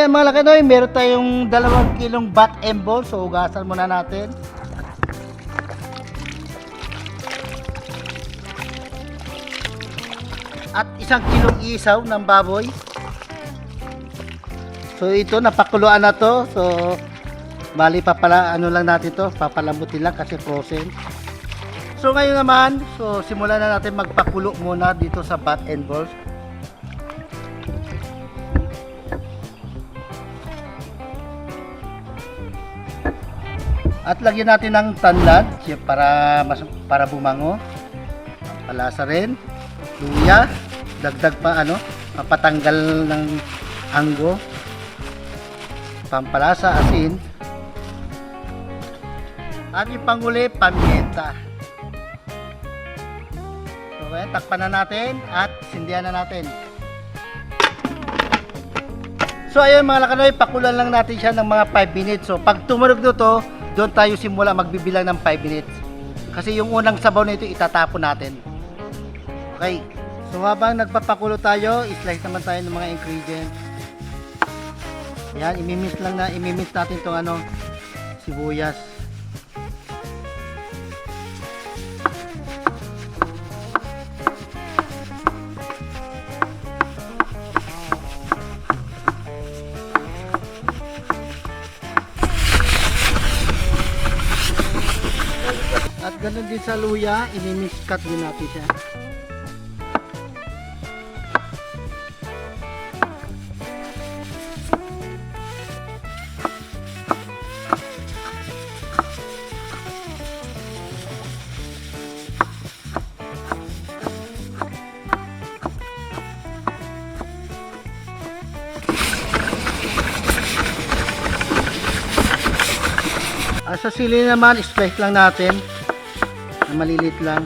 ayan mga lakanoy, meron tayong 2 kilong bat and ball. So hugasan muna natin. At 1 kilong isaw ng baboy. So ito, napakuluan na to. So bali ano lang natin to, papalambutin lang kasi frozen. So ngayon naman, so simulan na natin magpakulo muna dito sa bat and balls. At lagyan natin ng tanlad para bumango. Palasa rin, luya, dagdag pa papatanggal ng anggo, pampalasa, asin, at yung panghuli, pamienta. So ayan, takpan na natin at sindihan na natin. So ayan mga lakanoy, pakulan lang natin siya ng mga 5 minutes. So pag tumunog to, doon tayo simula magbibilang ng 5 minutes. Kasi yung unang sabaw na ito itatapon natin. Okay. So habang nagpapakulo tayo, i-slice naman tayo ng mga ingredients. Yan, imimix natin itong sibuyas. At ganun din sa luya, i-mix cut din natin siya. Sa sili naman, slice lang natin. Malilit lang.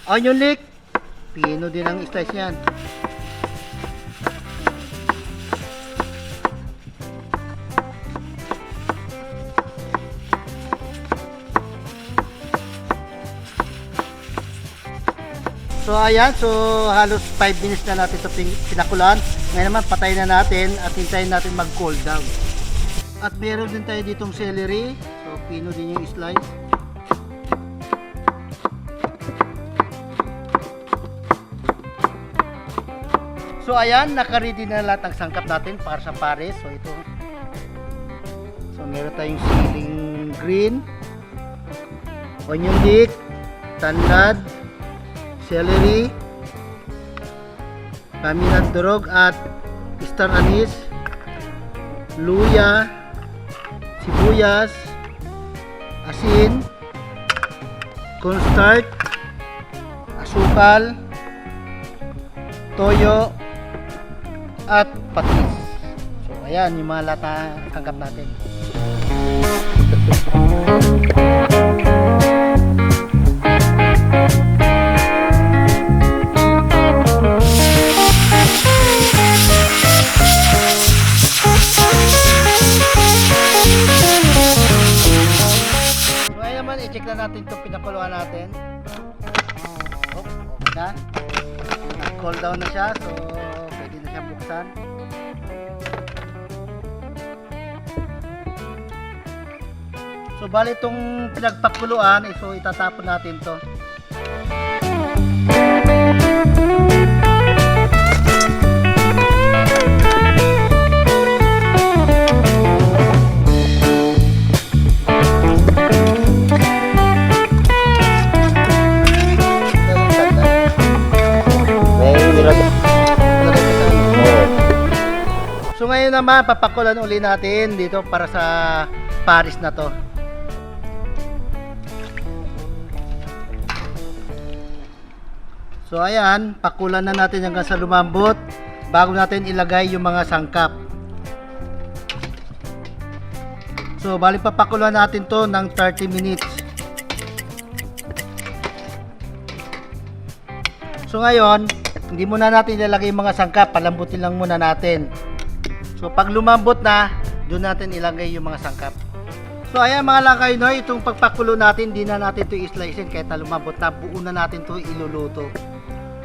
Onion leek, pino din ang slice yan. So ayan, so halos 5 minutes na natin ito pinakulan. Ngayon naman patay na natin at hintayin natin mag cool down. At meron din tayo ditong celery. So pino din yung slice. So ayan, naka-ready na lahat ang sangkap natin para sa pares. So ito. So meron tayong siling green, onion leek, tanlad, celery, paminat durog at star anise, luya, sibuyas, asin, cornstarch, asukal, toyo, at patis. So ayan yung mga lata sangkap natin. I-check na natin itong pinakuluan natin. Okay na. Nag-cool down na siya. So, pwede na siya buksan. So, bali itong pinagpakuluan, so itatapon natin to. So ngayon naman papakulan uli natin dito para sa pares na to. So ayan, pakulan na natin hanggang sa lumambot bago natin ilagay yung mga sangkap. So bali papakulan natin to ng 30 minutes. So ngayon, hindi muna natin ilalagay yung mga sangkap, palambutin lang muna natin. So pag lumambot na, doon natin ilagay yung mga sangkap. So ayan mga lakay, no, itong pagpakulo natin, di na natin ito i-slicein kahit lumambot na, buo na natin ito iluluto.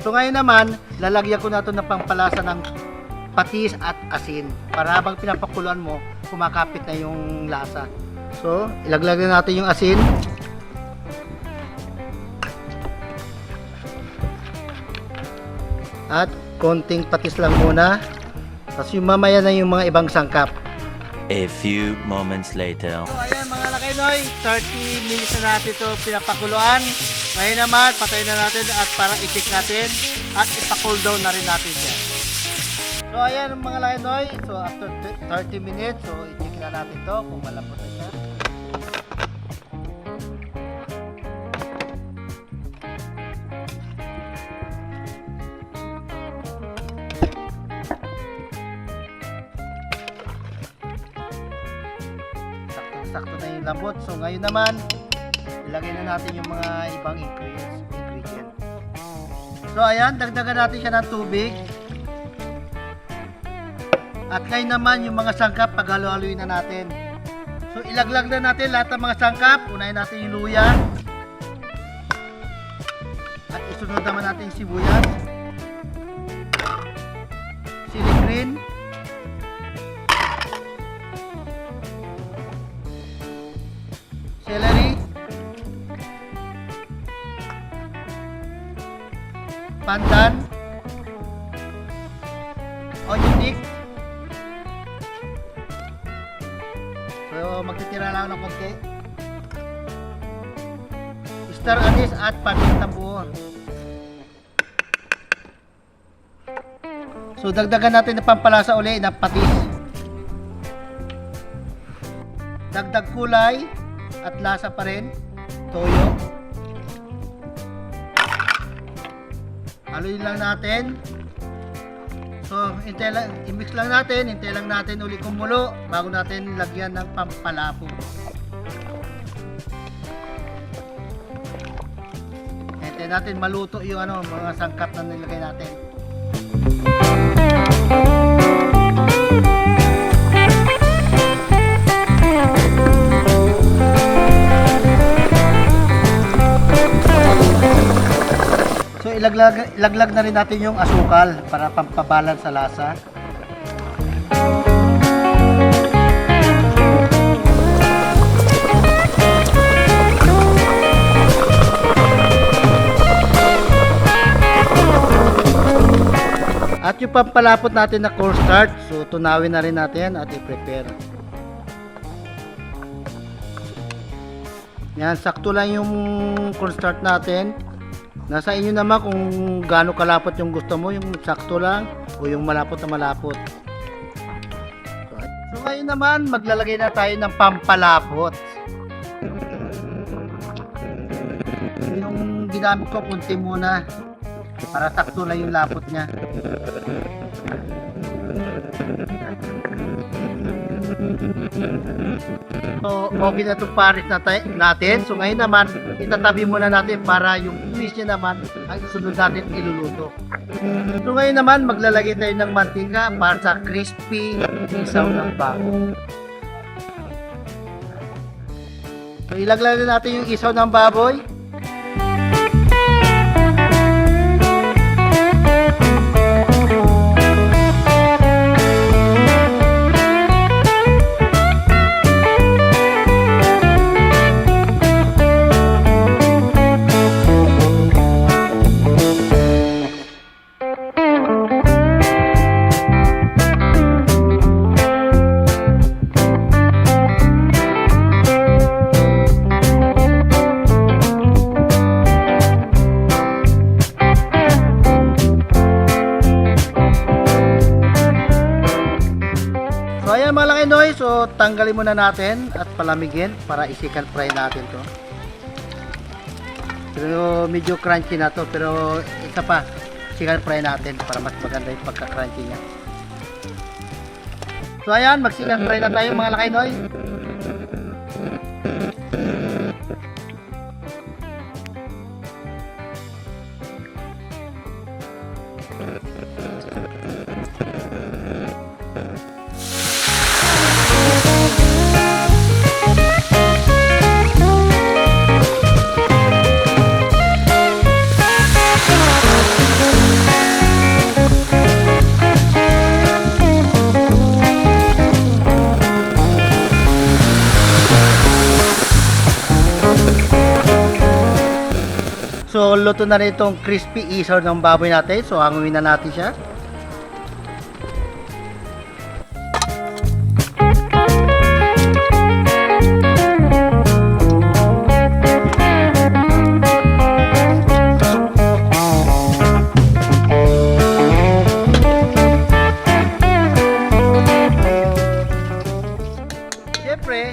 So ngayon naman, lalagyan ko na ito ng pampalasa ng patis at asin. Para habang pinapakuluan mo, kumakapit na yung lasa. So, ilaglag na natin yung asin. At konting patis lang muna. Tapos yung mamaya na yung mga ibang sangkap. A few moments later. So ayan mga lakay noy, 30 minutes na natin ito pinapakuluan. Ngayon naman, patayin na natin at para i-check natin at ipa-cool down na rin natin yan. So ayan mga lakay noy, so after 30 minutes, so i-check na natin ito kung malambot na siya. Sakto na yung lambot. So ngayon naman, ilagay na natin yung mga ibang ingredient. So ayan, dagdagan natin siya ng tubig. At ngayon naman yung mga sangkap, paghalo-haloyin na natin. So ilaglag na natin lahat ng mga sangkap. Unahin natin yung luya. At isunod naman natin yung sibuyas. Chili green. Celery, pandan, onion mix. So magtitira lang ng konti. Star anise at pamintang buo. So dagdagan natin ng pampalasa uli ng patis. Dagdag kulay at lasa pa rin, toyo. Haluin lang natin. So, i-mix lang natin, hintay lang natin uli kumulo bago natin lagyan ng pampalapot. Hintay natin maluto yung mga sangkap na nilagay natin. So ilaglag na rin natin yung asukal para pampabalance sa lasa. At yung pampalapot natin na cornstarch, so tunawin na rin natin at i-prepare. Yan, sakto lang yung cornstarch natin. Nasa inyo naman kung gaano kalapot yung gusto mo, yung sakto lang o yung malapot na malapot. So ngayon naman, maglalagay na tayo ng pampalapot. Yung ginamit ko, kunti muna para sakto lang yung lapot niya. So, okay na itong paris natin. So, ngayon naman, itatabi muna natin para yung fish niya naman ang sunod natin iluluto. So, ngayon naman, maglalagay tayo ng mantika para sa crispy isaw ng baboy. So, ilaglag na natin yung isaw ng baboy. So ayan mga laki noy, so tanggalin muna natin at palamigin para i-second fry natin to. Pero medyo crunchy na to, pero isa pa, second fry natin para mas maganda yung pagka-crunchy niya. So ayan, mag-second fry na tayo mga laki noy. So, luto na rin itong crispy isaw ng baboy natin. So, hanguin na natin siya. Siyempre,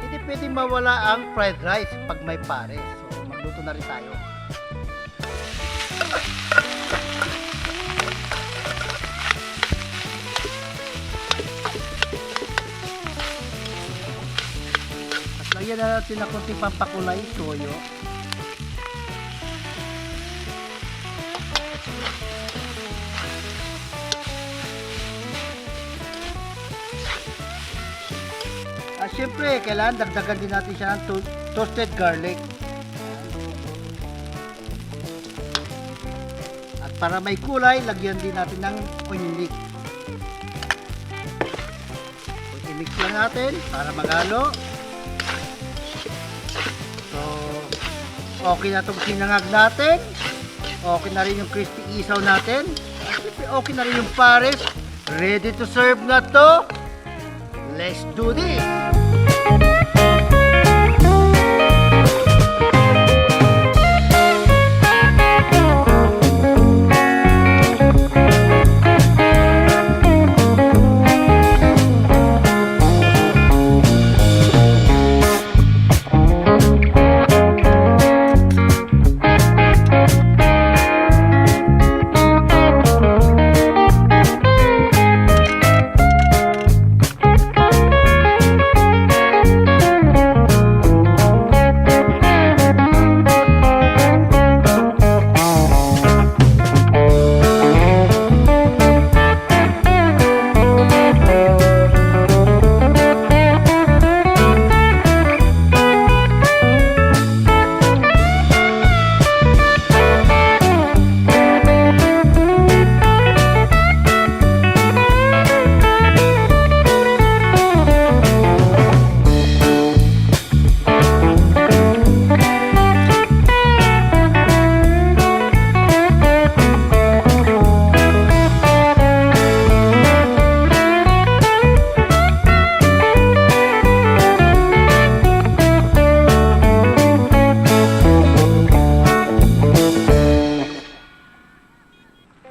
hindi pwedeng mawala ang fried rice pag may pares. So, magluto na rin tayo. At lagyan na natin ng konting pampakulay, toyo. At syempre, kailangan dagdagan din natin siya ng toasted garlic. At para may kulay, lagyan din natin ng onion leek. So, i-mix lang natin para maghalo. So, okay na itong sinangag natin. Okay na rin yung crispy isaw natin. At syempre, okay na rin yung pares. Ready to serve na to. Let's do this!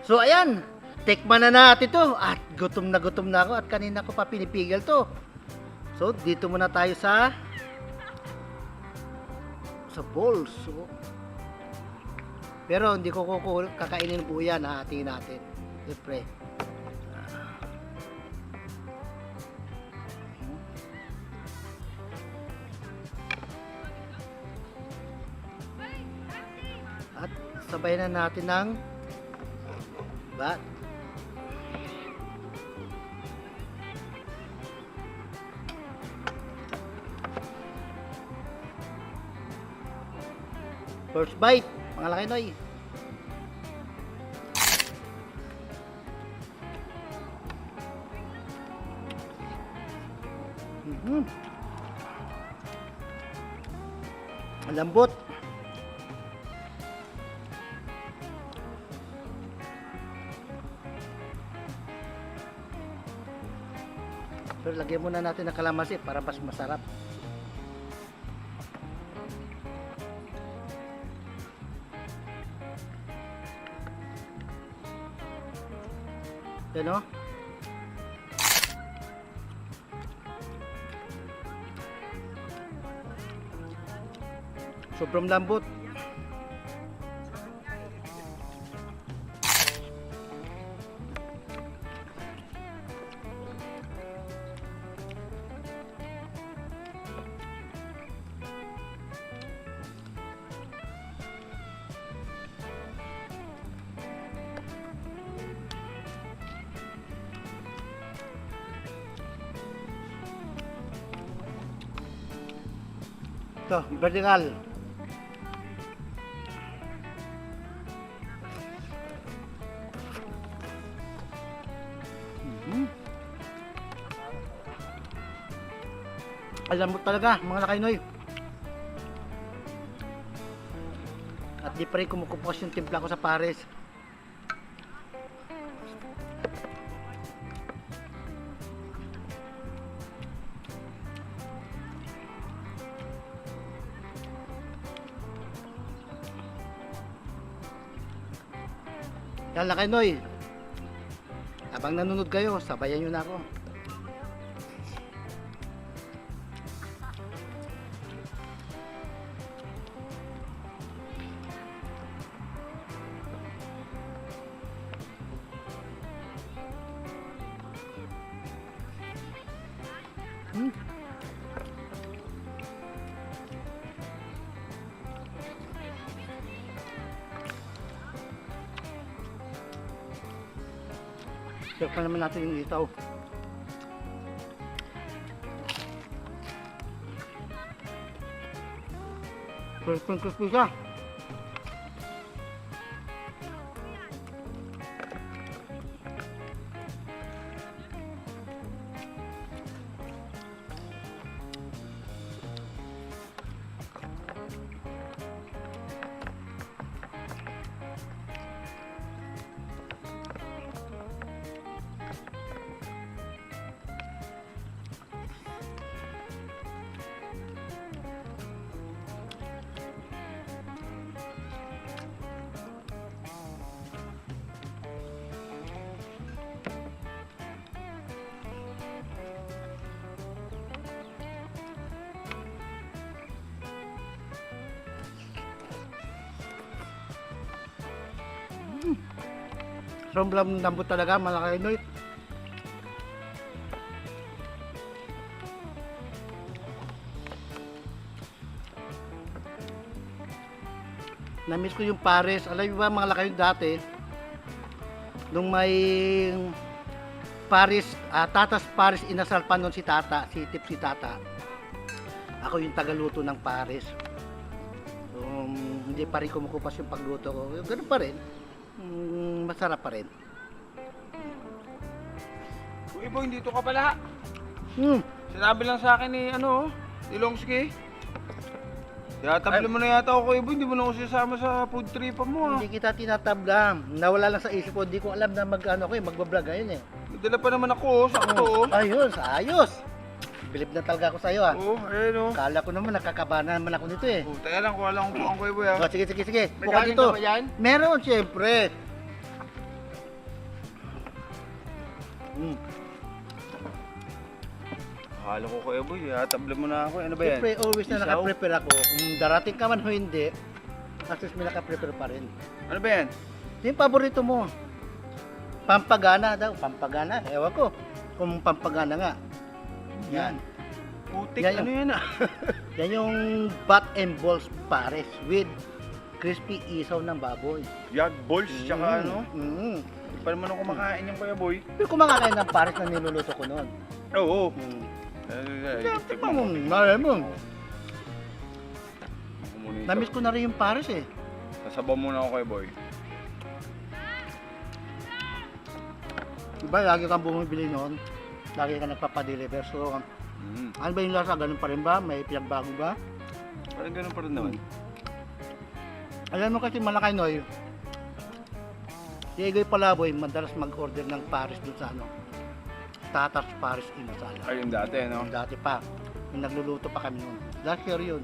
So ayan, tikman na natin to at gutom na ako at kanina ko pa pinipigil to. So dito muna tayo sa bowl. So, pero hindi ko kakainin po yan, hahatiin natin. Siyempre. At sabay na natin ng bat. First bite, mga laki noy. Ang lambot. Pero lagyan muna natin ng kalamansi para mas masarap. Yan o. Sobrang lambot. Ito, vertical. Alam mo talaga, mga lakainoy. At Di pa rin kumukupos yung timpla ko sa pares. Yan lang kayo, Noy. Habang nanonood kayo, sabayan nyo na ako. Check pa naman natin yung itaw. Crispy siya. Sobrang lambot talaga, malaki Noy. Namiss ko yung pares. Alam niyo ba mga laki yung dati? Nung may pares, tatas pares inasal pa nun si tata, si Tata. Ako yung tagaluto ng pares. Hindi pa rin kumukupas yung pagluto ko. Ganun pa rin. Masarap pa rin. Uy, boy, dito ka pala. Hmm. Sinabi lang sa akin ni, ni Longski. Tiyatable mo na yata ako, boy. Hindi mo na ako sasama sa food trip mo, Hindi kita tinatabla. Nawala lang sa isip ko. Hindi ko alam na magbablog ngayon eh. May dala pa naman ako, sakto. Ayos, ayos. Bilib na talaga ako sa'yo ah. Oo, ayun, Kala ko naman nakakabana naman ako nito eh. Teka lang, kuha lang kung ang boy, Oh, sige. May Buka kanin dito. ka ba yan? Meron, siyempre. Akala ko, kuya boy, tiyatable mo na ako. Ano ba yan? Siyempre, always na Isaw? nakaprepare ako. Kung darating ka man o hindi, at least may nakaprepare pa rin. Ano ba yan? Yung paborito mo? Pampagana daw. Pampagana? Ewan ko. Kung pampagana nga. Yan. Putik, Yan ano yan Yan yung bat and balls pares with crispy isaw ng baboy. Yag balls, tsaka ano? Mm. Hindi pa naman ako kumakain yung kuya boy. Pero kumakain ng pares na niluluto ko noon. Oo. Tingnan mo, malay mo. Namiss Namiss ko na rin yung pares eh. Sasabaw muna ako kuya boy. Diba, lagi kang bumibili noon. Lagi ka nagpapadeliver. So, ano ba yung lasa? Ganun pa rin ba? May pinagbago ba? Parang ganun pa rin naman. Alam mo kasi Malakay Noy, si Egoy Palaboy madalas mag-order ng pares doon sa Tatas Pares Inasal. Ay, yung dati, no? Yung dati pa. Yung nagluluto pa kami noon. Last year yun.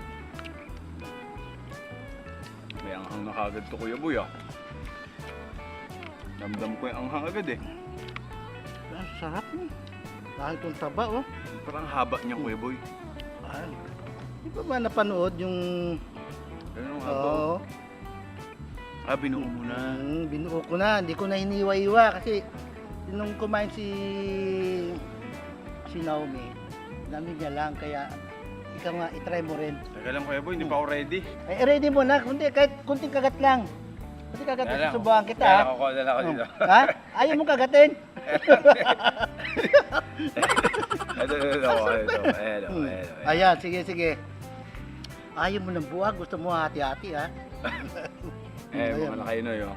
May anghang na kagad to kuya boy, Damdam ko yung anghang agad eh. Ah, sarap mo. Dahil itong taba, oh. Parang haba niya kuya boy. Ay, di ba ba napanood yung... Ganun ang haba. Oo. Binuo mo na. Binuo ko na. Hindi ko na hiniwa-iwa kasi nung kumain si Naomi, namin niya lang. Kaya ikaw nga, itry mo rin. Teka lang kuya boy, hindi pa ako ready. Ay, ready mo na. Kahit kunting kagat lang. Kunting kagat lang, susubukan kita. Kaya Ha? lang ako dito. Ha? Ayaw mong kagatin? Ito. Ayan, sige. Ayaw mo ng buwag. Gusto mo hati-hati, ha? Mga na kayo no,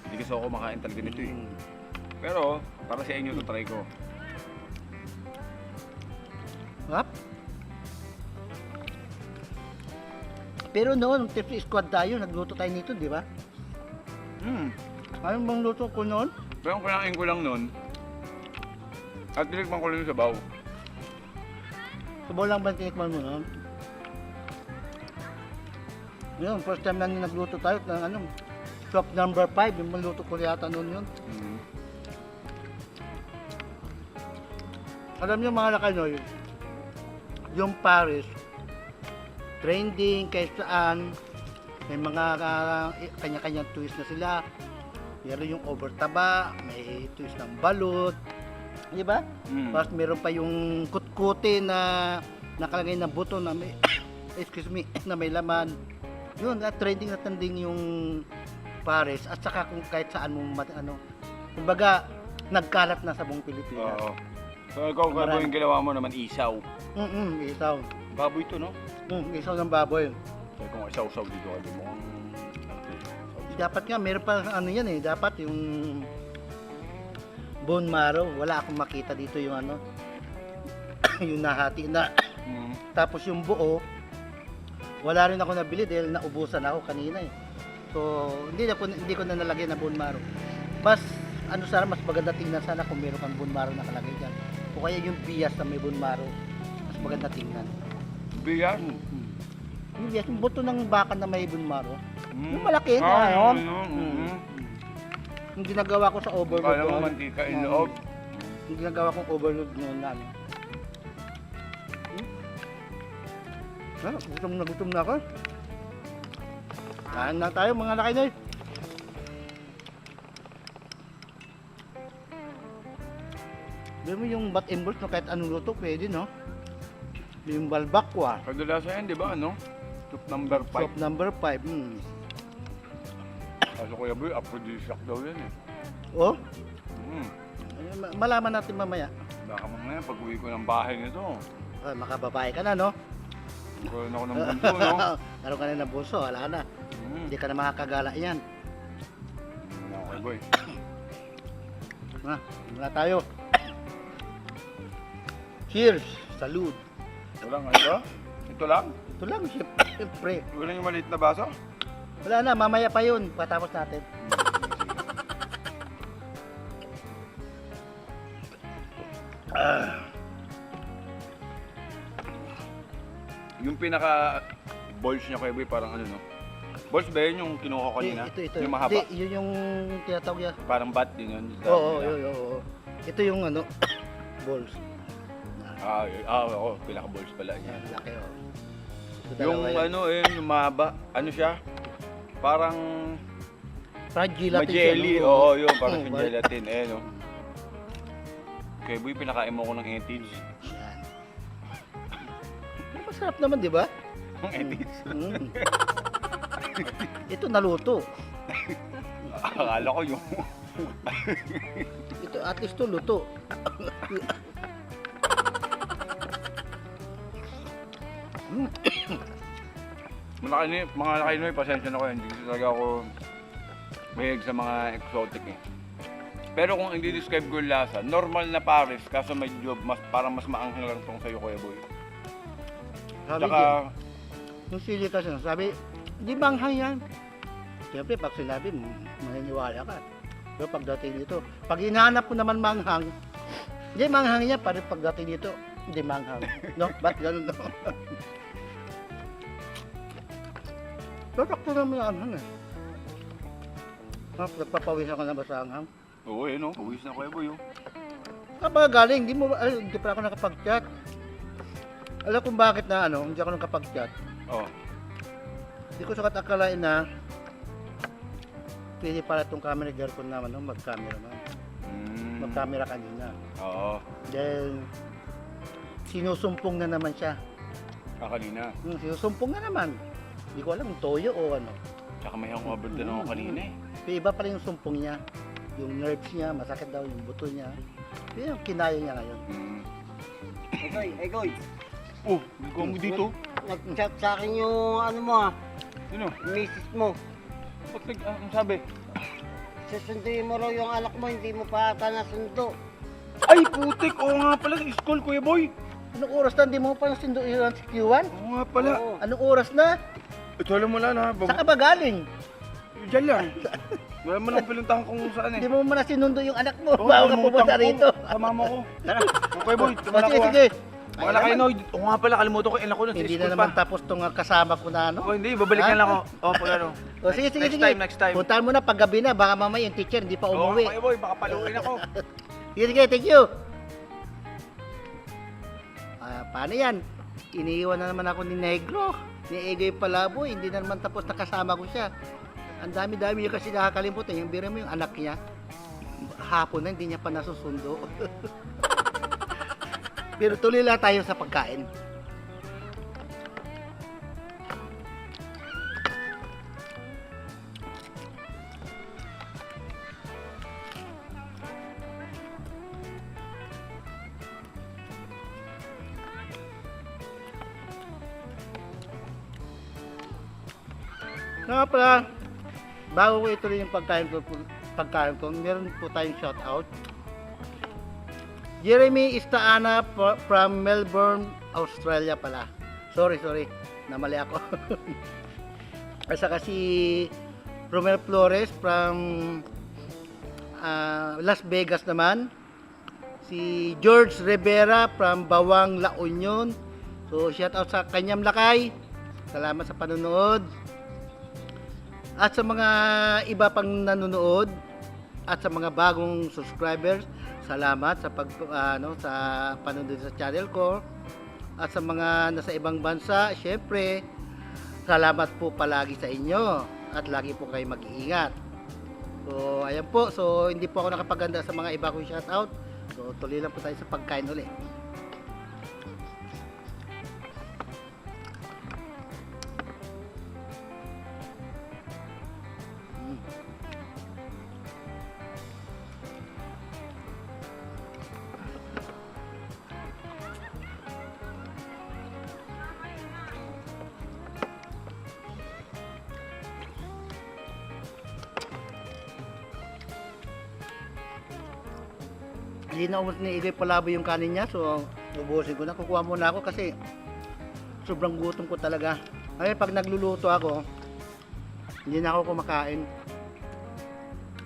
Hindi kasi ako kumakain talaga nito eh. Pero, para sa inyo, try ko. Hap? Pero noon, Tipsy Squad tayo, nagluto tayo nito, di ba? Ano bang luto ko noon? Pero ang kinain ko lang nun, at tinikman ko lang yung sabaw. Sabaw lang ba tinikman mo noon? Yun, first time na nagluto tayo ng ano, shop number 5, yung maluto ko yata noon yun. Alam niyo mga Lakanoy, yung Paris, trending kahit saan, may mga kanya-kanyang twist na sila. Meron yung overtaba, may twist ng balot, di ba? Tapos meron pa yung kutkuti na nakalagay na buto na may, excuse me, na may laman. Yun, trending na trending yung Paris at saka kung kahit saan mo kumbaga nagkalat na sa buong Pilipinas. Oo. So ikaw, Marami. yung ginawa mo naman isaw. Isaw. Baboy to, no? Isaw ng baboy. So kung isaw-saw dito, hindi mo ang... Dapat nga, meron pa ano yan eh, dapat yung bone marrow, wala akong makita dito yung ano, yung nahati na. Tapos yung buo, wala rin ako nabili dahil naubusan ako kanina eh. So, hindi ko na nalagyan na bone marrow. Mas, sana, mas maganda tingnan sana kung meron kang bone marrow nakalagay dyan. O kaya yung bias na may bone marrow, mas maganda tingnan. Bigas? Yung bias, yung buto ng baka na may bone marrow. Yung malaki na yun. Yung ginagawa ko sa overload Kala mo doon. mantika in loob. Yung ginagawa kong overload noon na ano. Gutom na ako. Kain na tayo mga Lakanoy. Bili mo yung bat and balls no, kahit anong luto pwede no. Yung balbakwa. Kadalasan yan, di ba, ano? Soup number 5. Shop number 5. Kaso Kuya Boy, aphrodisiac daw yan eh. Oh? Malaman natin mamaya. Baka mamaya, pag uwi ko ng bahay nito, Makababae ka na no? magkaroon ako ng bunso, no? Karoon ka na ng bunso, wala na. Hindi ka na makakagala yan. Okay, boy. Muna tayo. Cheers! Salud! Ito lang, ito? Ito lang? Ito lang, siyempre. Wala yung maliit na baso? Wala na, mamaya pa yun. Patapos natin. Yung pinaka balls niya Kuya Boy, parang ano, no? Balls ba yun yung kinuha ko kanina? Ito. Yung mahaba? Hindi, yun yung tinatawag niya. Parang bat din yun. Oo. Ito yung ano, balls. Oo, pinaka balls pala niya. Yan, laki oh. Ito Yung dalawa yan. ano yung mahaba, ano siya? Parang Parang gelatin siya, jelly, no? oo yun, parang Oo, yung gelatin, no? Kuya Boy, pinakain mo ko ng etis. Yan. Masarap naman, di ba? Ang etis? Ito naluto. Akala ko yung... Ito at least to luto. Mga Lakanoy, pasensya na ko, hindi kasi talaga ako mahilig sa mga exotic eh. Pero kung hindi describe ko yung lasa, normal na Paris, kaso medyo parang mas maanghang lang tong sa'yo Kuya Boy. Sabi Tsaka, yung sili kasi, sabi, di manghang yan. Siyempre, pag sinabi, maniniwala ka. Pero pagdating dito, pag hinahanap ko naman manghang, hindi manghang yan, parang pagdating dito, hindi manghang. No? Ba't ganun no? Tatakto naman ang anghang eh. Nagpapawis ako na ba sa anghang? oo no, pawis na Kuya Boy. Kapag galing, hindi pa ako nakapag-chat. Alam kung bakit na hindi ako nakapag-chat. Oh. Hindi ko sakat akalain na pwede pala itong camera girl ko naman, mag-camera man. Mag-camera kanina. Oo. Dahil sinusumpong na naman siya. Kanina. Sinusumpong na naman. Hindi ko alam kung toyo o ano. Tsaka may hangover din ako kanina eh. Pero iba pala yung sumpong niya. Yung nerves niya, masakit daw yung buto niya. Pero yung kinaya niya ngayon. Egoy, Oh, ikaw mo dito? nag-chat sa akin yung ano mo Sino? misis mo. Ba't ang sabi? Susunduin mo raw yung alak mo, hindi mo pa ata nasundo. Ay, putik! Oo nga pala, sa school, Kuya Boy! Anong oras na? Hindi mo pa nasundo yung si Q1? Oo nga pala. Oo. Anong oras na? Ito alam mo lang ha. Saan ka ba galing? Diyan lang. Wala mo lang pinuntahan kung saan Hindi eh. mo muna sinundo yung anak mo. Oo, Bago ka namutang pumunta ko. rito. Sama mo ko. Tara. Okay boy, O, tumalan sige, ko sige. Mga lakay Noy. Oo nga pala, kalimutan ko. Ilan ko nun sa Hindi school na pa. naman tapos tong kasama ko na ano. Oh, hindi, babalik Ha? na lang ako. Oh, pag ano. O, sige, sige, Next sige. time, next time. Puntahan mo na pag gabi na. Baka mamaya yung teacher hindi pa Oo, umuwi. okay boy, baka paluin ako. Sige, sige, thank you. Paano yan? Iniiwan na naman ako ni Negro. Ni Egay Palaboy. Hindi na naman tapos nakasama ko siya. Ang dami-dami niya kasi nakakalimutan. Yung biro mo yung anak niya. Hapon na, hindi niya pa nasusundo. Pero tuloy lang tayo sa pagkain. Nga pala, bago ko ituloy yung pagkain ko, meron po tayong shoutout. Jeremy Istaana from Melbourne, Australia pala. Sorry, namali ako. At saka si Romel Flores from Las Vegas naman. Si George Rivera from Bawang, La Union. So, shoutout sa Kanyam Lakay. Salamat sa panonood. At sa mga iba pang nanonood at sa mga bagong subscribers, salamat sa sa panonood sa channel ko. At sa mga nasa ibang bansa, syempre, salamat po palagi sa inyo at lagi po kayo mag-iingat. So, ayan po. So, hindi po ako nakapaganda sa mga iba kong shoutout. So, tuloy lang po tayo sa pagkain ulit. Hindi na umos ni Igay Palaboy yung kanin niya, so ubusin ko na. Kukuha muna ako kasi sobrang gutom ko talaga. Ay, pag nagluluto ako, hindi na ako kumakain.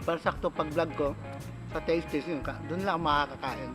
Para sakto pag vlog ko, sa taste yun, doon lang ako makakakain.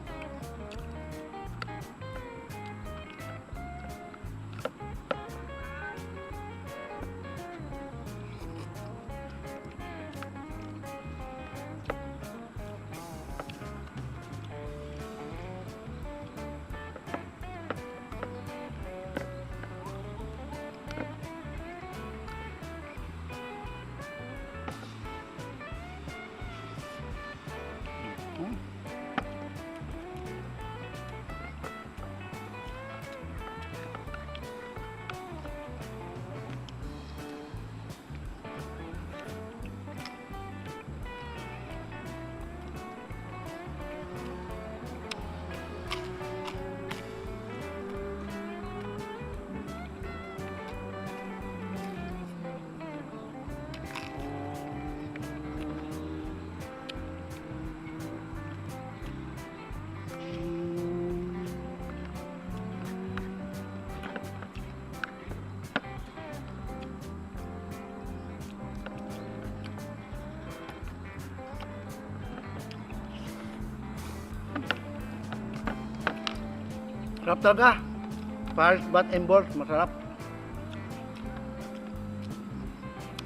Sarap talaga. Paris Bat and Balls, masarap.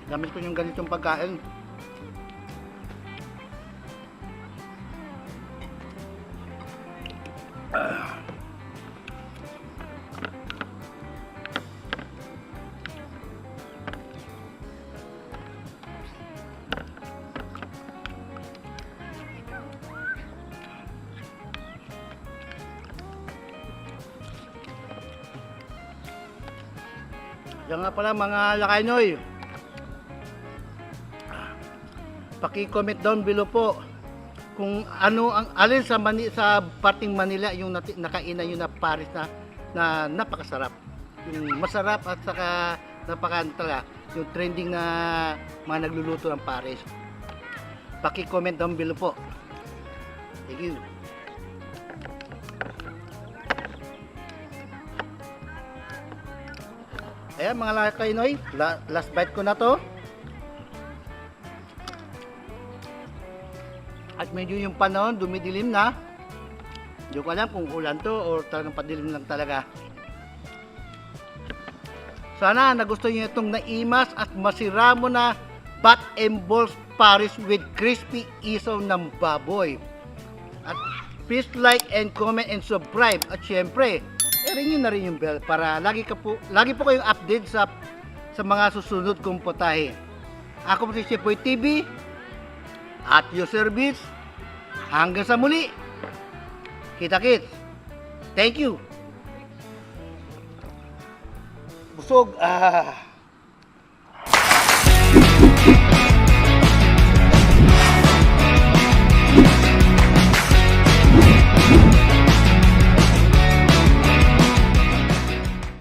Gamit ko yung ganitong pagkain. Yan nga pala mga lakay noy. Paki-comment down below po kung ano ang alin sa sa parting Manila yung nakainan yung na Paris na napakasarap. Yung masarap at saka napakantala yung trending na mga nagluluto ng Paris. Paki-comment down below po. Thank you. Ayan mga kainoy, last bite ko na to. At medyo yung panahon, dumidilim na. Hindi ko alam kung ulan to o talagang padilim lang talaga. Sana nagustuhan niyo itong naimas at masiramo na bat and balls Paris with crispy isaw ng baboy. At please like and comment and subscribe. At syempre, ring na rin yung bell para lagi po kayong update sa mga susunod kong potahe. Ako po si Chef Boy TV at your service. Hanggang sa muli. Kita-kits. Thank you. Busog.